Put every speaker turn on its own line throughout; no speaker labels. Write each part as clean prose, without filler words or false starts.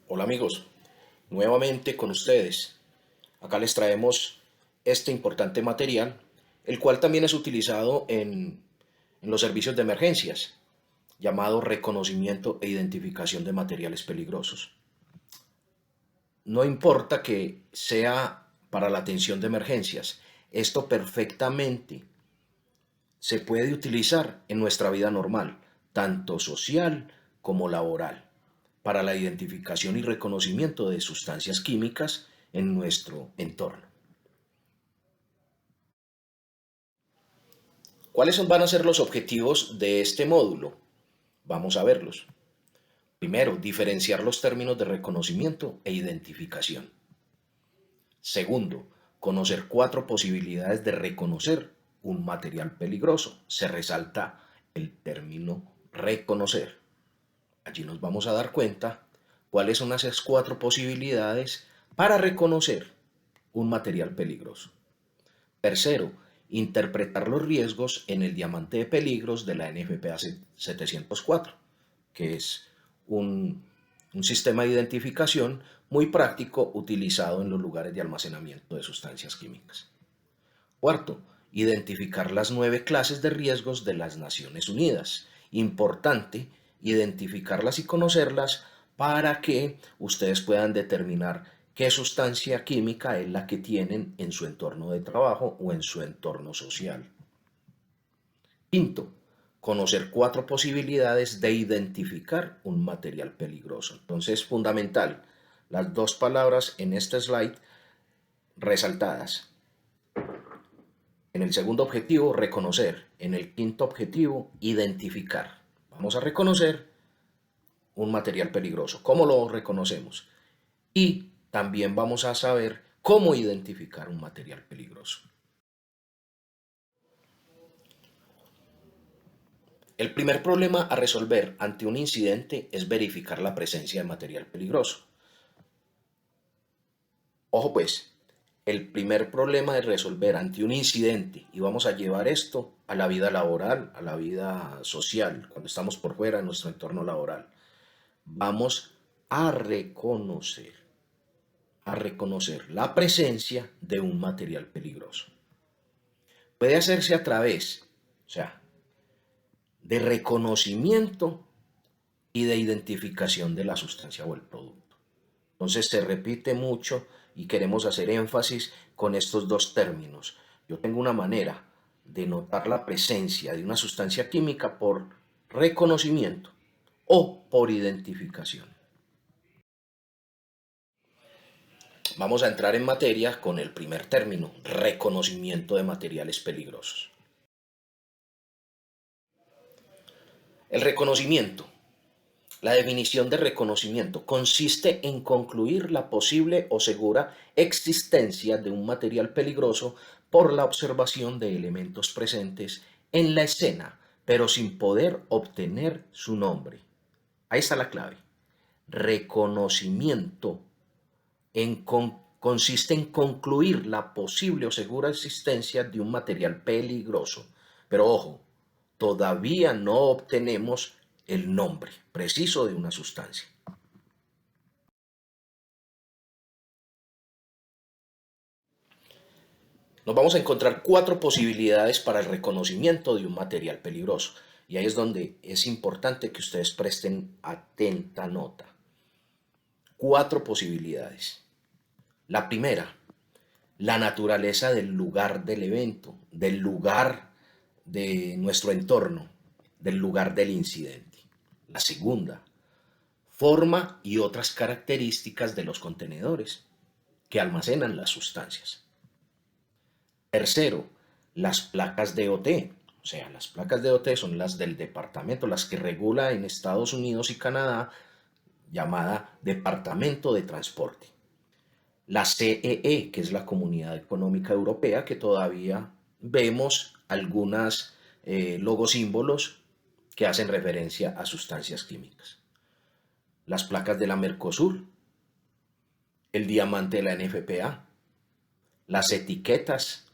Hola amigos, nuevamente con ustedes. Acá les traemos este importante material, el cual también es utilizado en los servicios de emergencias, llamado reconocimiento e identificación de materiales peligrosos. No importa que sea para la atención de emergencias, esto perfectamente se puede utilizar en nuestra vida normal, tanto social como laboral, para la identificación y reconocimiento de sustancias químicas en nuestro entorno. ¿Cuáles van a ser los objetivos de este módulo? Vamos a verlos. Primero, diferenciar los términos de reconocimiento e identificación. Segundo, conocer 4 posibilidades de reconocer un material peligroso. Se resalta el término reconocer. Allí nos vamos a dar cuenta cuáles son esas 4 posibilidades para reconocer un material peligroso. Tercero, interpretar los riesgos en el diamante de peligros de la NFPA 704, que es un sistema de identificación muy práctico utilizado en los lugares de almacenamiento de sustancias químicas. Cuarto, identificar las 9 clases de riesgos de las Naciones Unidas. Importante identificarlas y conocerlas para que ustedes puedan determinar qué sustancia química es la que tienen en su entorno de trabajo o en su entorno social. Quinto, conocer 4 posibilidades de identificar un material peligroso. Entonces, fundamental, las 2 palabras en este slide resaltadas. En el segundo objetivo, reconocer. En el quinto objetivo, identificar. Vamos a reconocer un material peligroso. ¿Cómo lo reconocemos? Y también vamos a saber cómo identificar un material peligroso. El primer problema a resolver ante un incidente es verificar la presencia de material peligroso. Ojo pues, el primer problema de resolver ante un incidente, y vamos a llevar esto a la vida laboral, a la vida social, cuando estamos por fuera de nuestro entorno laboral, vamos a reconocer la presencia de un material peligroso. Puede hacerse a través, o sea, de reconocimiento y de identificación de la sustancia o el producto. Entonces se repite mucho y queremos hacer énfasis con estos 2 términos. Yo tengo una manera de notar la presencia de una sustancia química por reconocimiento o por identificación. Vamos a entrar en materia con el primer término, reconocimiento de materiales peligrosos. El reconocimiento. La definición de reconocimiento consiste en concluir la posible o segura existencia de un material peligroso por la observación de elementos presentes en la escena, pero sin poder obtener su nombre. Ahí está la clave. Reconocimiento consiste en concluir la posible o segura existencia de un material peligroso. Pero ojo, todavía no obtenemos el nombre preciso de una sustancia. Nos vamos a encontrar 4 posibilidades para el reconocimiento de un material peligroso. Y ahí es donde es importante que ustedes presten atenta nota. 4 posibilidades. La primera, la naturaleza del lugar del evento, del lugar de nuestro entorno, del lugar del incidente. La segunda, forma y otras características de los contenedores que almacenan las sustancias. Tercero, las placas DOT. O sea, las placas DOT son las del departamento, las que regula en Estados Unidos y Canadá, llamada Departamento de Transporte. La CEE, que es la Comunidad Económica Europea, que todavía vemos algunas logosímbolos que hacen referencia a sustancias químicas. Las placas de la Mercosur, el diamante de la NFPA, las etiquetas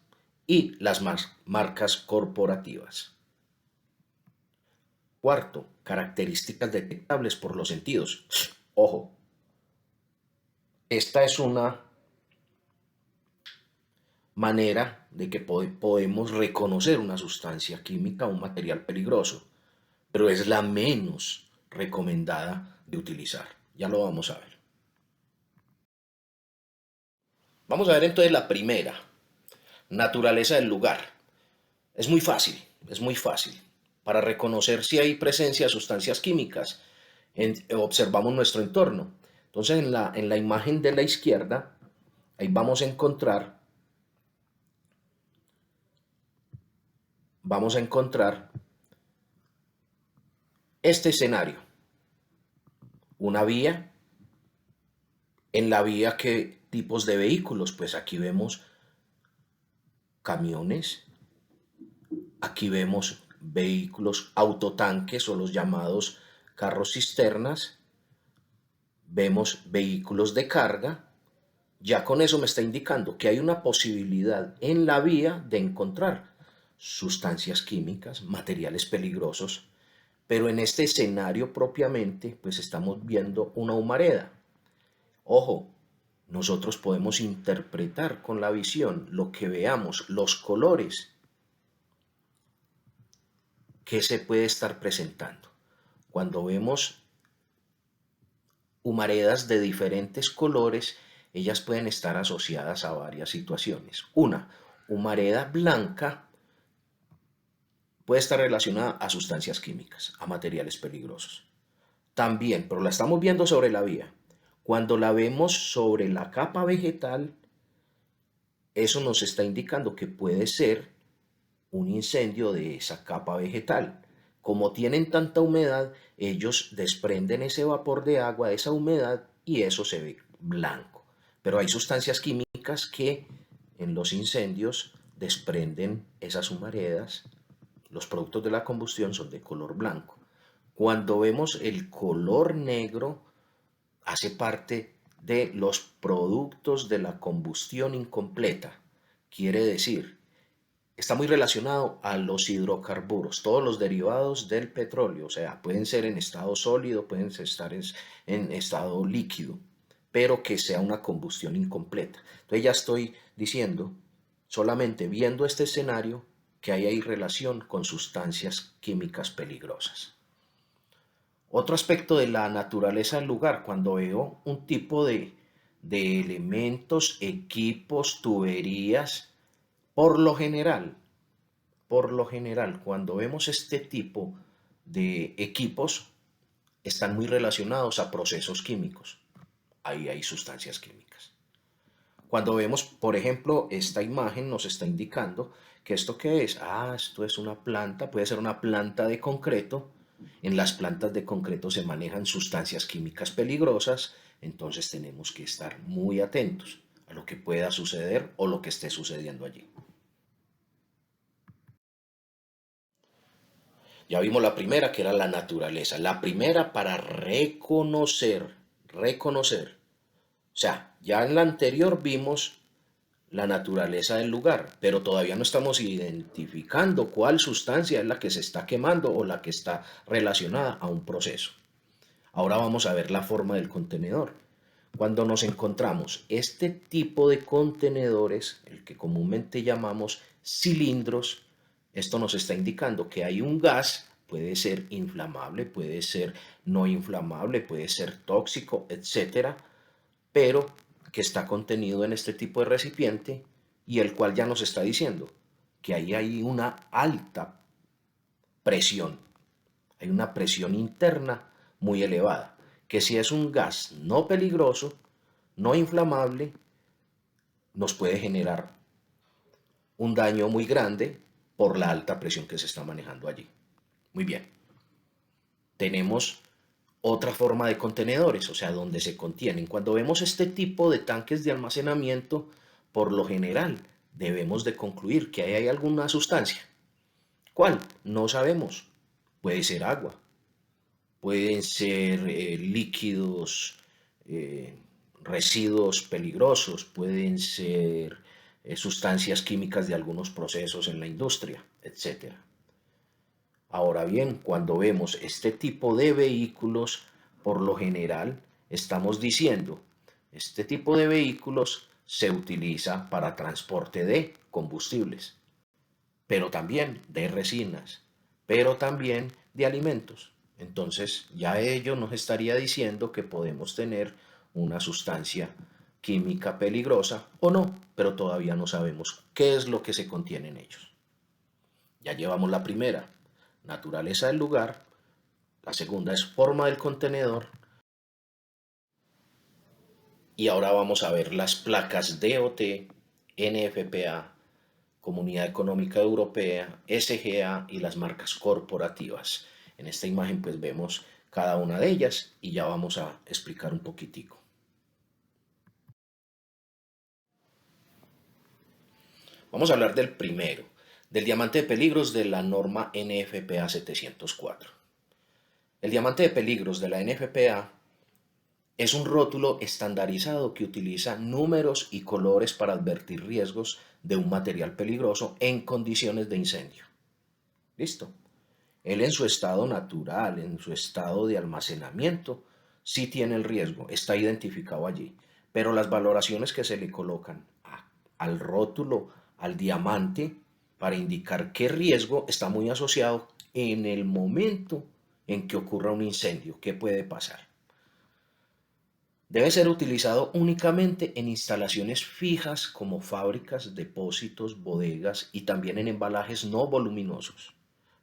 y las marcas corporativas. Cuarto, características detectables por los sentidos. Ojo, Esta es una manera de que podemos reconocer una sustancia química, un material peligroso, pero es la menos recomendada de utilizar. Ya lo vamos a ver. Vamos a ver entonces la primera, naturaleza del lugar. Es muy fácil, es muy fácil. Para reconocer si hay presencia de sustancias químicas, observamos nuestro entorno. Entonces en la imagen de la izquierda, ahí vamos a encontrar este escenario. Una vía. En la vía, ¿qué tipos de vehículos? Pues aquí vemos camiones, aquí vemos vehículos autotanques o los llamados carros cisternas, vemos vehículos de carga. Ya con eso me está indicando que hay una posibilidad en la vía de encontrar sustancias químicas, materiales peligrosos, pero en este escenario propiamente, pues estamos viendo una humareda. Ojo, nosotros podemos interpretar con la visión lo que veamos, los colores que se puede estar presentando. Cuando vemos humaredas de diferentes colores, ellas pueden estar asociadas a varias situaciones. Una humareda blanca puede estar relacionada a sustancias químicas, a materiales peligrosos. También, pero la estamos viendo sobre la vía. Cuando la vemos sobre la capa vegetal, eso nos está indicando que puede ser un incendio de esa capa vegetal. Como tienen tanta humedad, ellos desprenden ese vapor de agua, esa humedad, y eso se ve blanco. Pero hay sustancias químicas que en los incendios desprenden esas humaredas. Los productos de la combustión son de color blanco. Cuando vemos el color negro, hace parte de los productos de la combustión incompleta. Quiere decir, está muy relacionado a los hidrocarburos, todos los derivados del petróleo, o sea, pueden ser en estado sólido, pueden estar en estado líquido, pero que sea una combustión incompleta. Entonces ya estoy diciendo, solamente viendo este escenario, que ahí hay relación con sustancias químicas peligrosas. Otro aspecto de la naturaleza del lugar, cuando veo un tipo de elementos, equipos, tuberías, por lo general, cuando vemos este tipo de equipos, están muy relacionados a procesos químicos. Ahí hay sustancias químicas. Cuando vemos, por ejemplo, esta imagen nos está indicando que esto qué es. Esto es una planta, puede ser una planta de concreto. En las plantas de concreto se manejan sustancias químicas peligrosas, entonces tenemos que estar muy atentos a lo que pueda suceder o lo que esté sucediendo allí. Ya vimos la primera, que era la naturaleza. La primera para reconocer. O sea, ya en la anterior vimos la naturaleza del lugar, pero todavía no estamos identificando cuál sustancia es la que se está quemando o la que está relacionada a un proceso. Ahora vamos a ver la forma del contenedor. Cuando nos encontramos este tipo de contenedores, el que comúnmente llamamos cilindros, esto nos está indicando que hay un gas, puede ser inflamable, puede ser no inflamable, puede ser tóxico, etcétera, pero que está contenido en este tipo de recipiente y el cual ya nos está diciendo que ahí hay una alta presión, hay una presión interna muy elevada, que si es un gas no peligroso, no inflamable, nos puede generar un daño muy grande por la alta presión que se está manejando allí. Muy bien. Tenemos otra forma de contenedores, o sea, donde se contienen. Cuando vemos este tipo de tanques de almacenamiento, por lo general debemos de concluir que ahí hay alguna sustancia. ¿Cuál? No sabemos. Puede ser agua, pueden ser líquidos, eh, residuos peligrosos, pueden ser sustancias químicas de algunos procesos en la industria, etcétera. Ahora bien, cuando vemos este tipo de vehículos, por lo general estamos diciendo Este tipo de vehículos se utiliza para transporte de combustibles, pero también de resinas, pero también de alimentos. Entonces, ya ello nos estaría diciendo que podemos tener una sustancia química peligrosa o no, pero todavía no sabemos qué es lo que se contiene en ellos. Ya llevamos la primera, naturaleza del lugar, la segunda es forma del contenedor y ahora vamos a ver las placas DOT, NFPA, Comunidad Económica Europea, SGA y las marcas corporativas. En esta imagen pues vemos cada una de ellas y ya vamos a explicar un poquitico. Vamos a hablar del primero, del diamante de peligros de la norma NFPA 704. El diamante de peligros de la NFPA es un rótulo estandarizado que utiliza números y colores para advertir riesgos de un material peligroso en condiciones de incendio. ¿Listo? Él en su estado natural, en su estado de almacenamiento, sí tiene el riesgo, está identificado allí. Pero las valoraciones que se le colocan al rótulo, al diamante, para indicar qué riesgo está muy asociado en el momento en que ocurra un incendio, qué puede pasar. Debe ser utilizado únicamente en instalaciones fijas como fábricas, depósitos, bodegas y también en embalajes no voluminosos.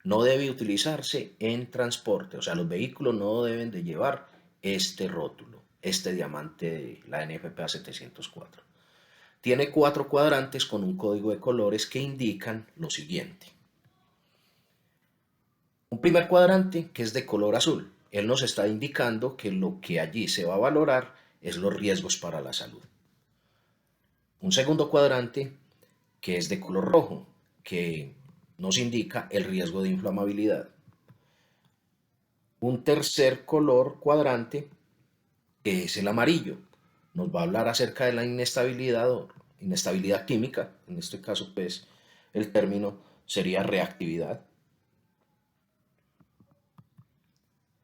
No debe utilizarse en transporte, o sea, los vehículos no deben de llevar este rótulo, este diamante de la NFPA 704. Tiene 4 cuadrantes con un código de colores que indican lo siguiente. Un primer cuadrante que es de color azul. Él nos está indicando que lo que allí se va a valorar es los riesgos para la salud. Un segundo cuadrante que es de color rojo, que nos indica el riesgo de inflamabilidad. Un tercer color cuadrante que es el amarillo. Nos va a hablar acerca de la inestabilidad o inestabilidad química. En este caso, pues, el término sería reactividad.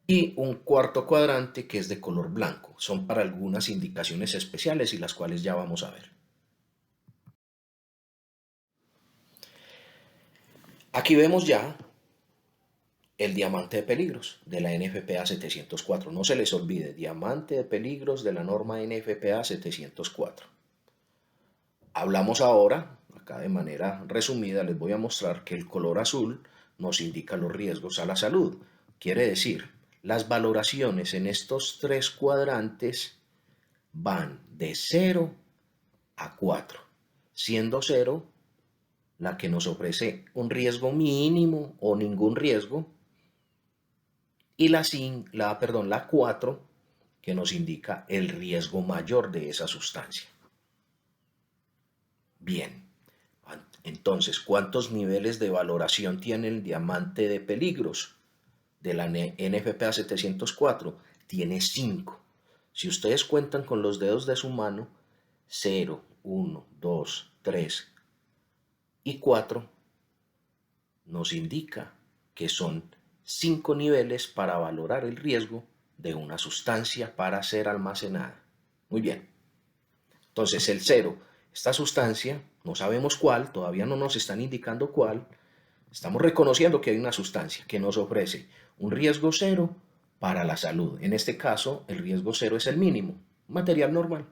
Y un cuarto cuadrante que es de color blanco. Son para algunas indicaciones especiales y las cuales ya vamos a ver. Aquí vemos ya el diamante de peligros de la NFPA 704. No se les olvide, diamante de peligros de la norma NFPA 704. Hablamos ahora, acá de manera resumida, les voy a mostrar que el color azul nos indica los riesgos a la salud. Quiere decir, las valoraciones en estos 3 cuadrantes van de 0 a 4, siendo 0 la que nos ofrece un riesgo mínimo o ningún riesgo, y la 4 que nos indica el riesgo mayor de esa sustancia. Bien, entonces, ¿cuántos niveles de valoración tiene el diamante de peligros de la NFPA 704? Tiene 5. Si ustedes cuentan con los dedos de su mano, 0, 1, 2, 3 y 4 nos indica que son 5 niveles para valorar el riesgo de una sustancia para ser almacenada. Muy bien. Entonces el 0, esta sustancia, no sabemos cuál, todavía no nos están indicando cuál, estamos reconociendo que hay una sustancia que nos ofrece un riesgo 0 para la salud. En este caso, el riesgo 0 es el mínimo, material normal.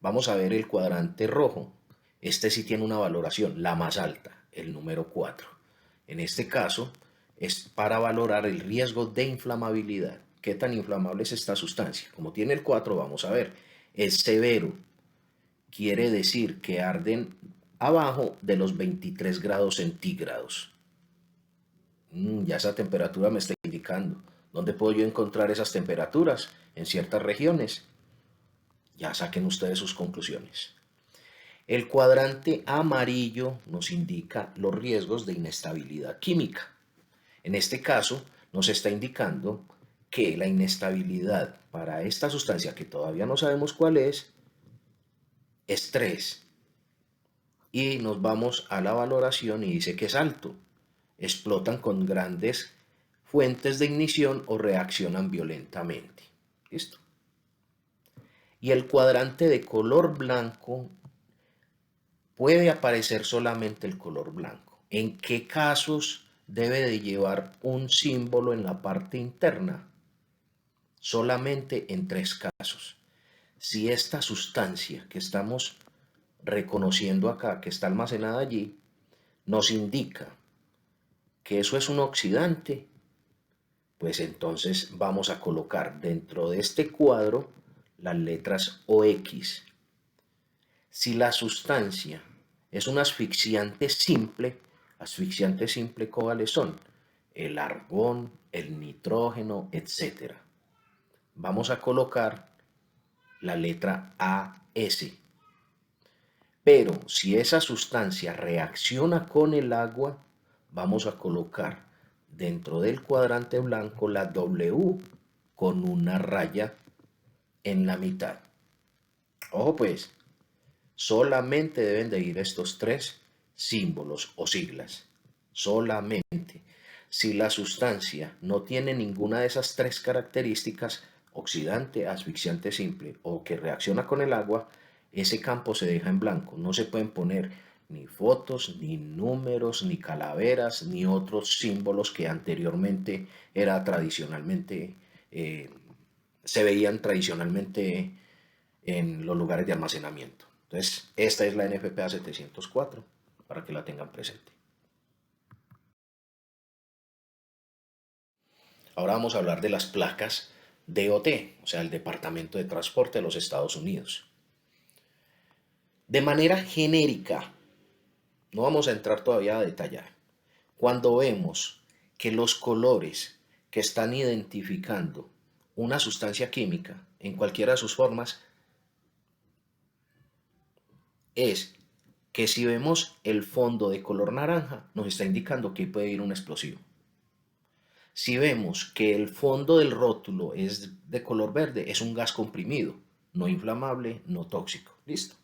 Vamos a ver el cuadrante rojo. Este sí tiene una valoración, la más alta, el número 4. En este caso, es para valorar el riesgo de inflamabilidad. ¿Qué tan inflamable es esta sustancia? Como tiene el 4, vamos a ver. Es severo. Quiere decir que arden abajo de los 23 grados centígrados. Ya esa temperatura me está indicando. ¿Dónde puedo yo encontrar esas temperaturas? En ciertas regiones. Ya saquen ustedes sus conclusiones. El cuadrante amarillo nos indica los riesgos de inestabilidad química. En este caso, nos está indicando que la inestabilidad para esta sustancia, que todavía no sabemos cuál es 3. Y nos vamos a la valoración y dice que es alto. Explotan con grandes fuentes de ignición o reaccionan violentamente. ¿Listo? Y el cuadrante de color blanco puede aparecer solamente el color blanco. ¿En qué casos debe de llevar un símbolo en la parte interna? Solamente en 3 casos. Si esta sustancia que estamos reconociendo acá, que está almacenada allí, nos indica que eso es un oxidante, pues entonces vamos a colocar dentro de este cuadro las letras OX. Si la sustancia es un asfixiante simple, ¿cuáles son? El argón, el nitrógeno, etcétera. Vamos a colocar la letra AS. Pero si esa sustancia reacciona con el agua, vamos a colocar dentro del cuadrante blanco la W con una raya en la mitad. Ojo pues, solamente deben de ir estos 3 símbolos o siglas. Solamente. Si la sustancia no tiene ninguna de esas 3 características, oxidante, asfixiante simple o que reacciona con el agua, ese campo se deja en blanco. No se pueden poner ni fotos, ni números, ni calaveras, ni otros símbolos que anteriormente era tradicionalmente, se veían tradicionalmente en los lugares de almacenamiento. Entonces, esta es la NFPA 704 para que la tengan presente. Ahora vamos a hablar de las placas DOT, o sea, el Departamento de Transporte de los Estados Unidos. De manera genérica, no vamos a entrar todavía a detallar. Cuando vemos que los colores que están identificando una sustancia química en cualquiera de sus formas es que si vemos el fondo de color naranja, nos está indicando que puede ir un explosivo. Si vemos que el fondo del rótulo es de color verde, es un gas comprimido, no inflamable, no tóxico. ¿Listo?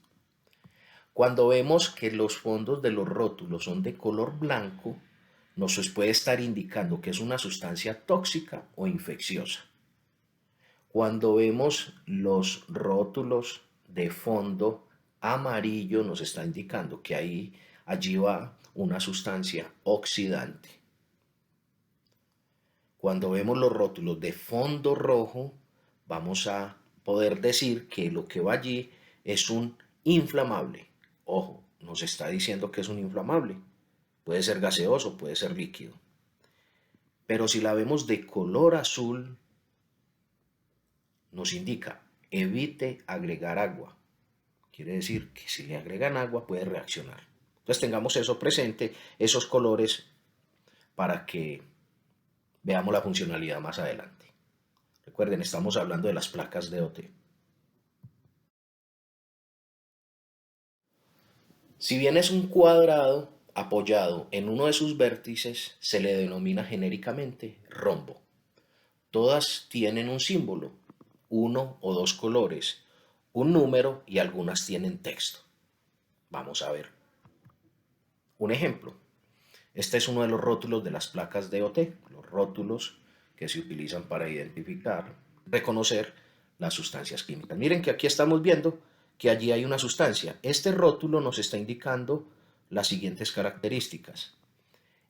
Cuando vemos que los fondos de los rótulos son de color blanco, nos puede estar indicando que es una sustancia tóxica o infecciosa. Cuando vemos los rótulos de fondo amarillo, nos está indicando que allí va una sustancia oxidante. Cuando vemos los rótulos de fondo rojo, vamos a poder decir que lo que va allí es un inflamable. Ojo, nos está diciendo que es un inflamable. Puede ser gaseoso, puede ser líquido. Pero si la vemos de color azul, nos indica evite agregar agua. Quiere decir que si le agregan agua puede reaccionar. Entonces tengamos eso presente, esos colores, para que veamos la funcionalidad más adelante. Recuerden, estamos hablando de las placas DOT. Si bien es un cuadrado apoyado en uno de sus vértices, se le denomina genéricamente rombo. Todas tienen un símbolo, 1 o 2 colores, un número y algunas tienen texto. Vamos a ver un ejemplo. Este es uno de los rótulos de las placas DOT, los rótulos que se utilizan para identificar, reconocer las sustancias químicas. Miren que aquí estamos viendo que allí hay una sustancia. Este rótulo nos está indicando las siguientes características.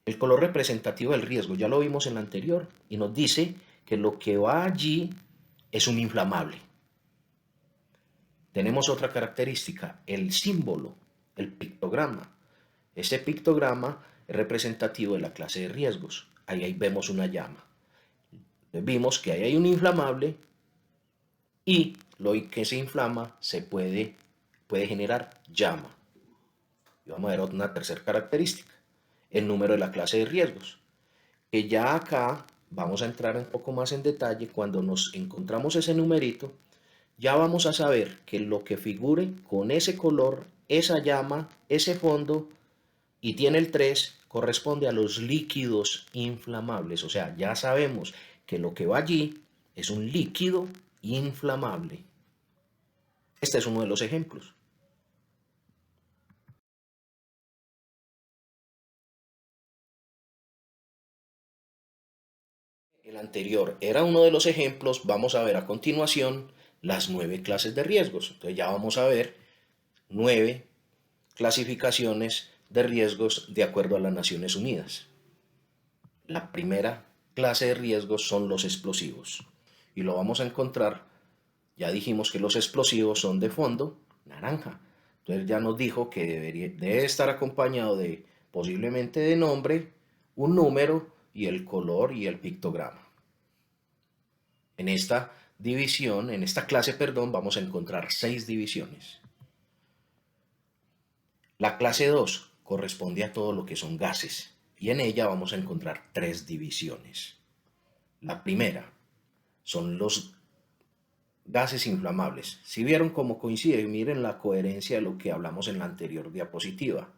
El color representativo del riesgo, ya lo vimos en la anterior, y nos dice que lo que va allí es un inflamable. Tenemos otra característica, el símbolo, el pictograma. Ese pictograma es representativo de la clase de riesgos. Ahí vemos una llama. Vimos que ahí hay un inflamable y lo que se inflama puede generar llama. Y vamos a ver una tercera característica, el número de la clase de riesgos. Que ya acá vamos a entrar un poco más en detalle. Cuando nos encontramos ese numerito, ya vamos a saber que lo que figure con ese color, esa llama, ese fondo, y tiene el 3, corresponde a los líquidos inflamables. O sea, ya sabemos que lo que va allí es un líquido inflamable. Este es uno de los ejemplos. El anterior era uno de los ejemplos. Vamos a ver a continuación las 9 clases de riesgos. Entonces ya vamos a ver 9 clasificaciones de riesgos de acuerdo a las Naciones Unidas. La primera clase de riesgos son los explosivos y lo vamos a encontrar, ya dijimos que los explosivos son de fondo naranja. Entonces ya nos dijo que debe estar acompañado de posiblemente de nombre, un número y el color y el pictograma. En esta división, en esta clase, perdón, vamos a encontrar 6 divisiones. La clase 2 corresponde a todo lo que son gases y en ella vamos a encontrar 3 divisiones. La primera son los gases inflamables. Si vieron cómo coincide, miren la coherencia de lo que hablamos en la anterior diapositiva.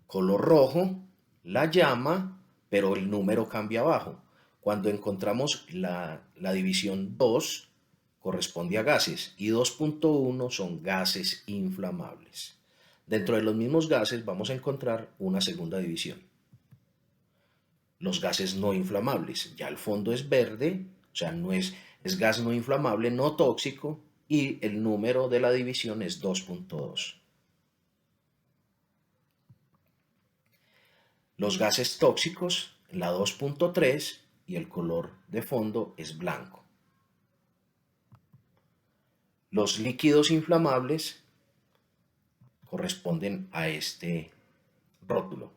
Color rojo, la llama, pero el número cambia abajo. Cuando encontramos la división 2, corresponde a gases y 2.1 son gases inflamables. Dentro de los mismos gases vamos a encontrar una segunda división. Los gases no inflamables, ya el fondo es verde, o sea, es gas no inflamable, no tóxico, y el número de la división es 2.2. Los gases tóxicos, la 2.3, y el color de fondo es blanco. Los líquidos inflamables corresponden a este rótulo.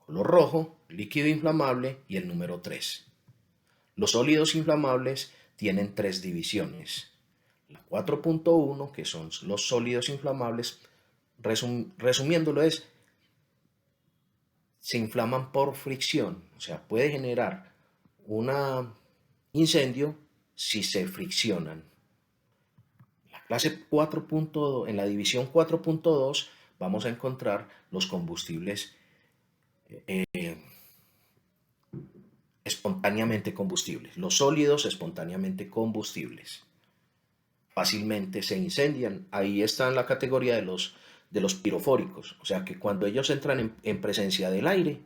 Color rojo, líquido inflamable y el número 3. Los sólidos inflamables tienen 3 divisiones. La 4.1, que son los sólidos inflamables, resumiéndolo se inflaman por fricción, o sea, puede generar un incendio si se friccionan. La clase 4.2, en la división 4.2 vamos a encontrar los combustibles espontáneamente combustibles, los sólidos espontáneamente combustibles. Fácilmente se incendian. Ahí está en la categoría de los pirofóricos, o sea que cuando ellos entran en presencia del aire,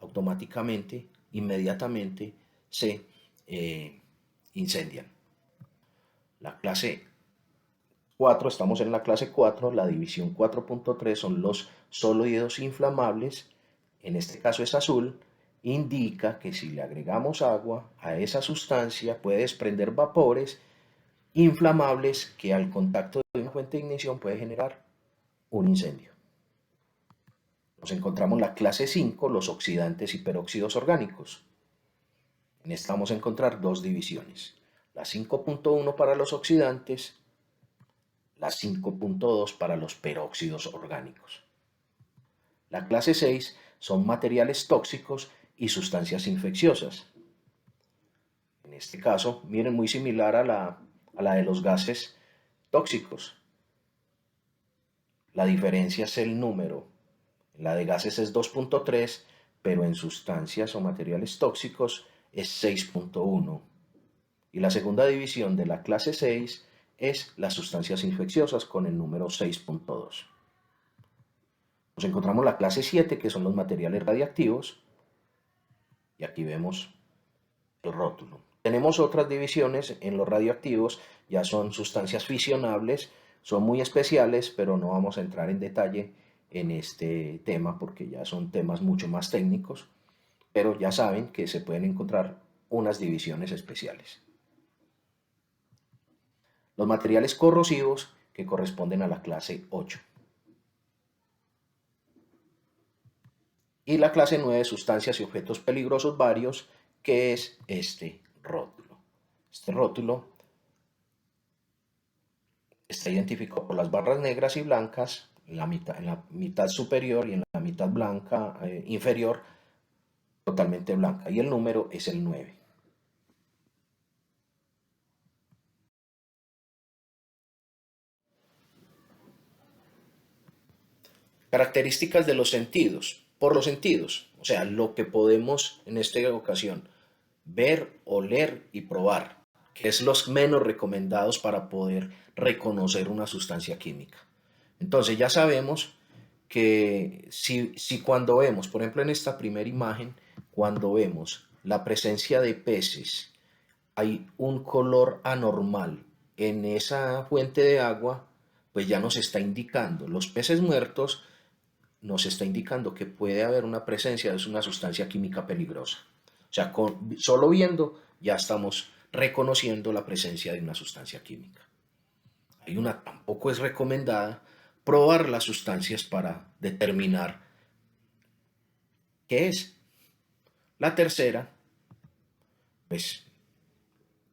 automáticamente, inmediatamente se incendian. La clase 4, estamos en la clase 4, la división 4.3 son los sólidos inflamables, en este caso es azul, indica que si le agregamos agua a esa sustancia puede desprender vapores inflamables que al contacto de una fuente de ignición puede generar un incendio. Nos encontramos la clase 5, los oxidantes y peróxidos orgánicos. En esta vamos a encontrar 2 divisiones. La 5.1 para los oxidantes, la 5.2 para los peróxidos orgánicos. La clase 6 son materiales tóxicos y sustancias infecciosas. En este caso, miren, muy similar a la de los gases tóxicos. La diferencia es el número. La de gases es 2.3, pero en sustancias o materiales tóxicos es 6.1. Y la segunda división de la clase 6 es las sustancias infecciosas con el número 6.2. Nos encontramos la clase 7, que son los materiales radiactivos, y aquí vemos el rótulo. Tenemos otras divisiones en los radioactivos, ya son sustancias fisionables, son muy especiales, pero no vamos a entrar en detalle en este tema porque ya son temas mucho más técnicos, pero ya saben que se pueden encontrar unas divisiones especiales. Los materiales corrosivos que corresponden a la clase 8. Y la clase 9, sustancias y objetos peligrosos varios, que es este rótulo. Este rótulo está identificado por las barras negras y blancas en la mitad superior y en la mitad blanca inferior, totalmente blanca. Y el número es el 9. Características de los sentidos. Por los sentidos, o sea, lo que podemos en esta ocasión ver, oler y probar, que es los menos recomendados para poder reconocer una sustancia química. Entonces ya sabemos que si cuando vemos, por ejemplo en esta primera imagen, cuando vemos la presencia de peces hay un color anormal en esa fuente de agua, pues ya nos está indicando, los peces muertos nos está indicando que puede haber una presencia de una sustancia química peligrosa. O sea, solo viendo ya estamos reconociendo la presencia de una sustancia química. Tampoco es recomendada probar las sustancias para determinar qué es. La tercera, pues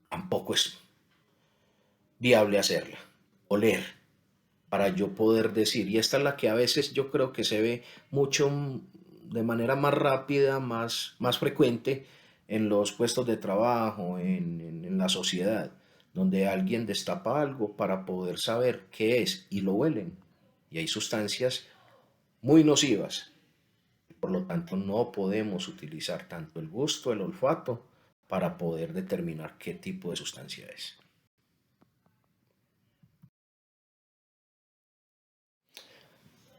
tampoco es viable hacerla, oler, para yo poder decir, y esta es la que a veces yo creo que se ve mucho de manera más rápida, más frecuente en los puestos de trabajo, en la sociedad, donde alguien destapa algo para poder saber qué es y lo huelen. Y hay sustancias muy nocivas. Por lo tanto, no podemos utilizar tanto el gusto, el olfato, para poder determinar qué tipo de sustancia es.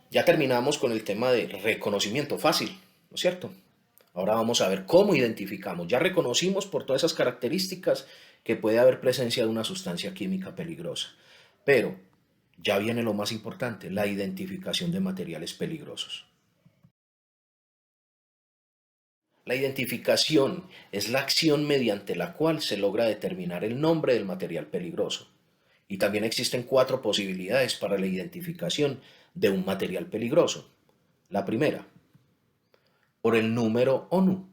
Ya terminamos con el tema de reconocimiento fácil, ¿no es cierto? Ahora vamos a ver cómo identificamos. Ya reconocimos por todas esas características que puede haber presencia de una sustancia química peligrosa. Pero ya viene lo más importante, la identificación de materiales peligrosos. La identificación es la acción mediante la cual se logra determinar el nombre del material peligroso. Y también existen 4 posibilidades para la identificación de un material peligroso. La primera, por el número ONU,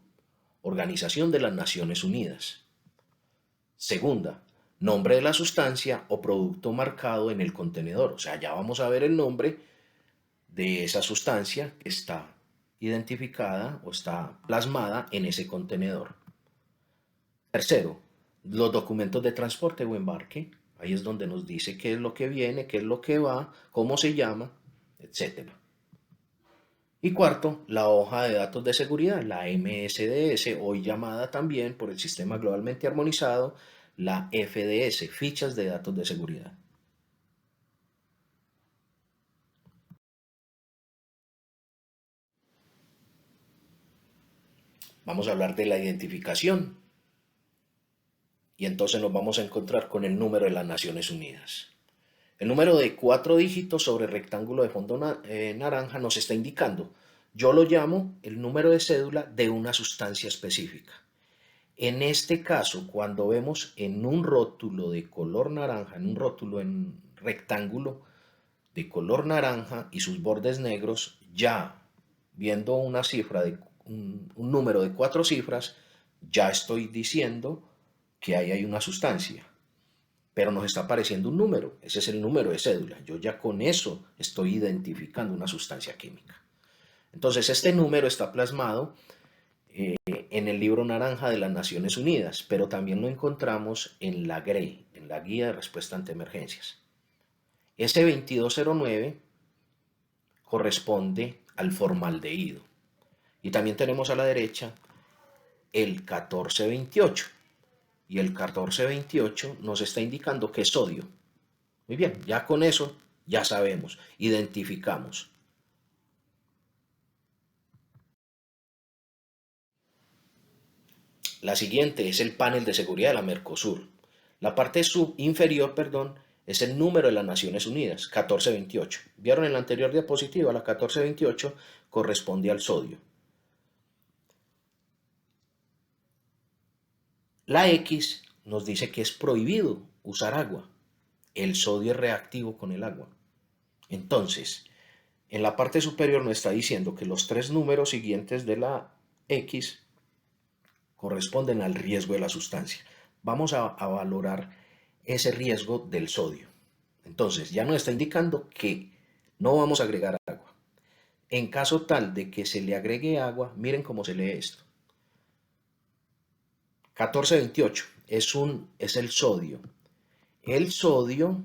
Organización de las Naciones Unidas. Segunda, nombre de la sustancia o producto marcado en el contenedor. O sea, ya vamos a ver el nombre de esa sustancia que está identificada o está plasmada en ese contenedor. Tercero, los documentos de transporte o embarque. Ahí es donde nos dice qué es lo que viene, qué es lo que va, cómo se llama, etc. Y cuarto, la hoja de datos de seguridad, la MSDS, hoy llamada también por el Sistema Globalmente Armonizado, la FDS, fichas de datos de seguridad. Vamos a hablar de la identificación y entonces nos vamos a encontrar con el número de las Naciones Unidas. El número de 4 dígitos sobre rectángulo de fondo naranja nos está indicando, yo lo llamo el número de cédula de una sustancia específica. En este caso, cuando vemos en un rótulo de color naranja, en un rótulo en rectángulo de color naranja y sus bordes negros, ya viendo una cifra de un número de 4 cifras, ya estoy diciendo que ahí hay una sustancia. Pero nos está apareciendo un número, ese es el número de cédula. Yo ya con eso estoy identificando una sustancia química. Entonces, este número está plasmado en el libro naranja de las Naciones Unidas, pero también lo encontramos en la GRE, en la Guía de Respuesta ante Emergencias. Ese 2209 corresponde al formaldehído. Y también tenemos a la derecha el 1428. Y el 1428 nos está indicando que es sodio. Muy bien, ya con eso ya sabemos, identificamos. La siguiente es el panel de seguridad de la Mercosur. La parte inferior, perdón, es el número de las Naciones Unidas, 1428. ¿Vieron en la anterior diapositiva? La 1428 corresponde al sodio. La X nos dice que es prohibido usar agua. El sodio es reactivo con el agua. Entonces, en la parte superior nos está diciendo que los 3 números siguientes de la X corresponden al riesgo de la sustancia. Vamos a valorar ese riesgo del sodio. Entonces, ya nos está indicando que no vamos a agregar agua. En caso tal de que se le agregue agua, miren cómo se lee esto. 1428 es el sodio. El sodio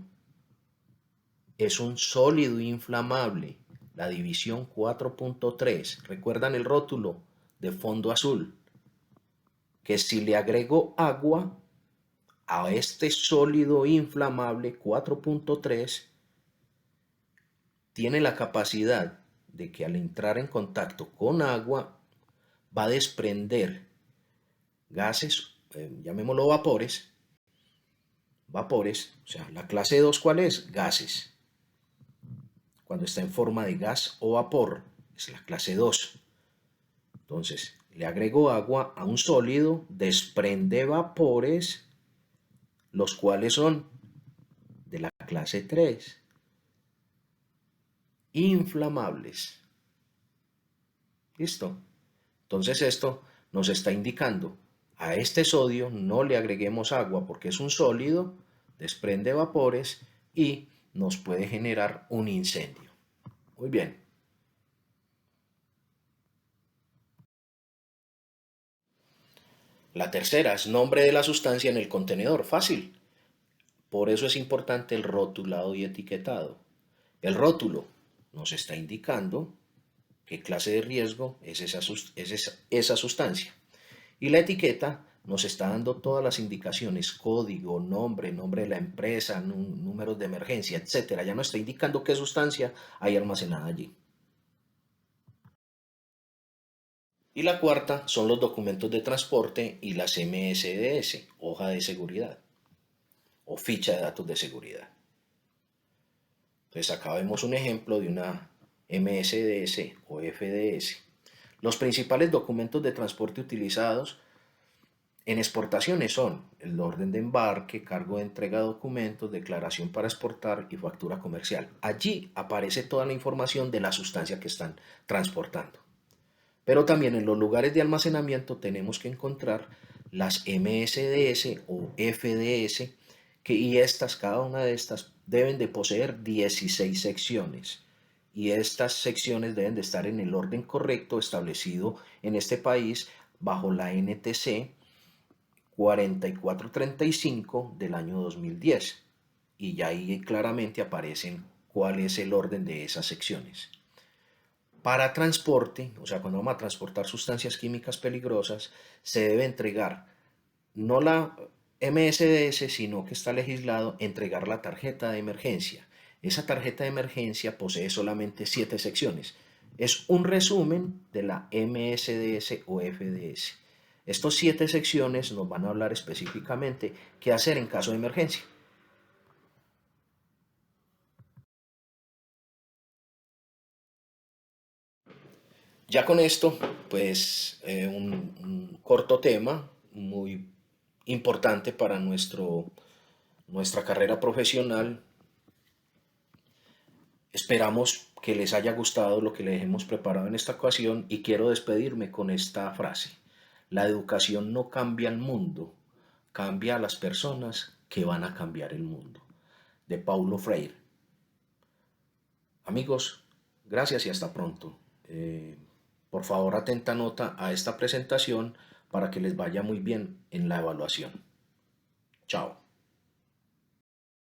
es un sólido inflamable. La división 4.3. ¿Recuerdan el rótulo de fondo azul? Que si le agrego agua a este sólido inflamable 4.3, tiene la capacidad de que al entrar en contacto con agua va a desprender gases llamémoslo vapores, o sea, la clase 2, ¿cuál es? Gases. Cuando está en forma de gas o vapor, es la clase 2. Entonces, le agrego agua a un sólido, desprende vapores, los cuales son de la clase 3, inflamables. ¿Listo? Entonces esto nos está indicando, a este sodio no le agreguemos agua porque es un sólido, desprende vapores y nos puede generar un incendio. Muy bien. La tercera es nombre de la sustancia en el contenedor. Fácil. Por eso es importante el rotulado y etiquetado. El rótulo nos está indicando qué clase de riesgo es esa sustancia. Y la etiqueta nos está dando todas las indicaciones, código, nombre de la empresa, números de emergencia, etcétera. Ya nos está indicando qué sustancia hay almacenada allí. Y la cuarta son los documentos de transporte y las MSDS, hoja de seguridad o ficha de datos de seguridad. Entonces acá vemos un ejemplo de una MSDS o FDS. Los principales documentos de transporte utilizados en exportaciones son el orden de embarque, cargo de entrega de documentos, declaración para exportar y factura comercial. Allí aparece toda la información de la sustancia que están transportando. Pero también en los lugares de almacenamiento tenemos que encontrar las MSDS o FDS, y cada una de estas deben de poseer 16 secciones. Y estas secciones deben de estar en el orden correcto establecido en este país bajo la NTC 4435 del año 2010. Y ya ahí claramente aparecen cuál es el orden de esas secciones. Para transporte, o sea, cuando vamos a transportar sustancias químicas peligrosas, se debe entregar no la MSDS, sino que está legislado entregar la tarjeta de emergencia. Esa tarjeta de emergencia posee solamente 7 secciones. Es un resumen de la MSDS o FDS. Estos 7 secciones nos van a hablar específicamente qué hacer en caso de emergencia. Ya con esto, pues un corto tema muy importante para nuestra carrera profesional. Esperamos que les haya gustado lo que les hemos preparado en esta ocasión y quiero despedirme con esta frase. La educación no cambia el mundo, cambia a las personas que van a cambiar el mundo. De Paulo Freire. Amigos, gracias y hasta pronto. Por favor, atenta nota a esta presentación para que les vaya muy bien en la evaluación. Chao.